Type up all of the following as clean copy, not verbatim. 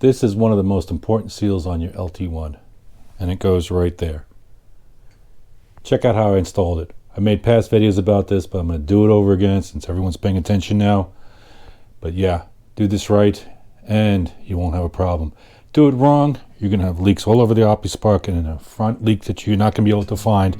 This is one of the most important seals on your LT1, and it goes right there. Check out how I installed it. I made past videos about this, but I'm going to do it over again since everyone's paying attention now. But yeah, do this right and you won't have a problem. Do it wrong, you're going to have leaks all over the OptiSpark and in a front leak that you're not going to be able to find.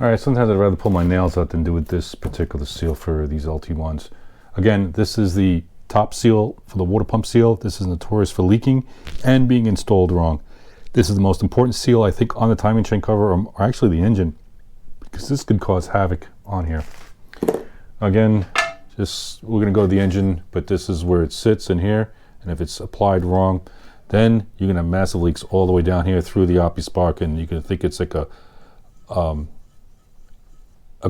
Alright, sometimes I'd rather pull my nails out than do with this particular seal for these LT1s. Again, this is the top seal for the water pump seal. This is notorious for leaking and being installed wrong. This is the most important seal, I think, on the timing chain cover, or actually the engine, because this could cause havoc on here. Again, we're going to go to the engine, but this is where it sits in here, and if it's applied wrong, then you're going to have massive leaks all the way down here through the OptiSpark, and you can think it's like a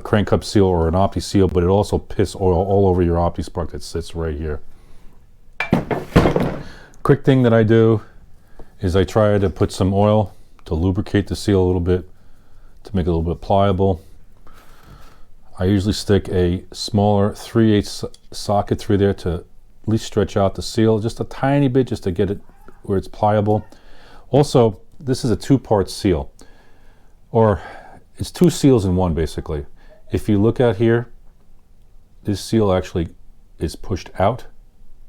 crank cup seal or an Opti seal, but it also piss oil all over your OptiSpark that sits right here. Quick thing that I do is I try to put some oil to lubricate the seal a little bit, to make it a little bit pliable. I usually stick a smaller 3/8 socket through there to at least stretch out the seal just a tiny bit, just to get it where it's pliable. Also, this is a two-part seal, or it's two seals in one basically. If you look out here, this seal actually is pushed out,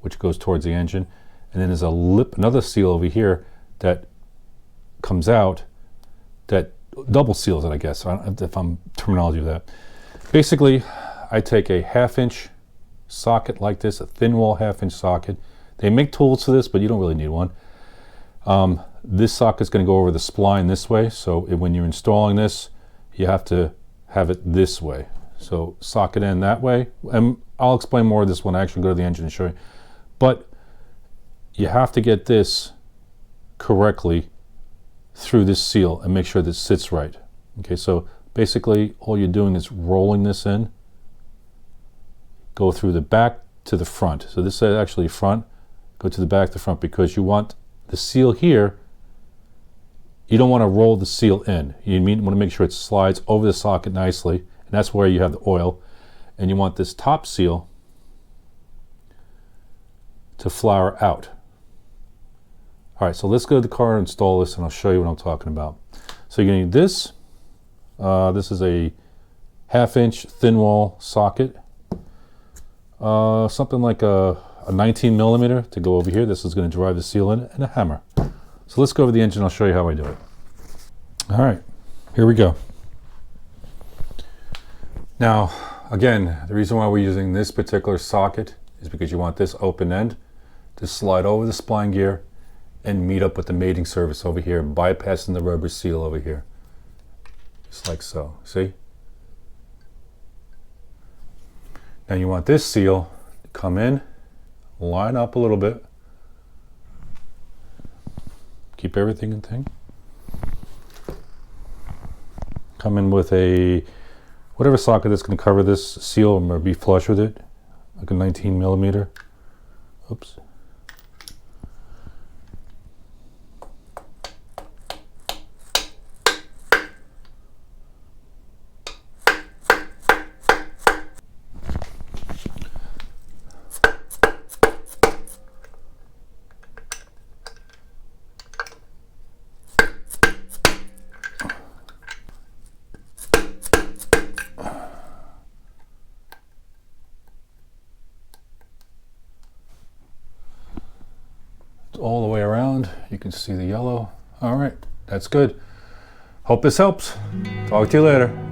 which goes towards the engine, and then there's another seal over here that comes out that double seals it, I guess, if I'm terminology of that. Basically, I take a 1/2-inch socket like this, a thin wall 1/2-inch socket. They make tools for this, but you don't really need one. This socket's going to go over the spline this way, so when you're installing this, you have to have it this way. So socket in that way, and I'll explain more of this when I actually go to the engine and show you. But you have to get this correctly through this seal and make sure this sits right. Okay, so basically all you're doing is rolling this in, go through the back to the front. So this is actually front, go to the back to front, because you want the seal here. You don't want to roll the seal in. You want to make sure it slides over the socket nicely, and that's where you have the oil. And you want this top seal to flower out. All right, so let's go to the car and install this, and I'll show you what I'm talking about. So you're going to need this. This is a 1/2-inch thin wall socket. Something like a 19 millimeter to go over here. This is going to drive the seal in, and a hammer. So let's go over the engine. I'll show you how I do it. All right, here we go. Now, again, the reason why we're using this particular socket is because you want this open end to slide over the spline gear and meet up with the mating surface over here, bypassing the rubber seal over here. Just like so, see? Now you want this seal to come in, line up a little bit, keep everything in thing. Come in with a whatever socket that's going to cover this seal or be flush with it, like a 19 millimeter. Oops. All the way around, you can see the yellow. All right, that's good. Hope this helps. Talk to you later.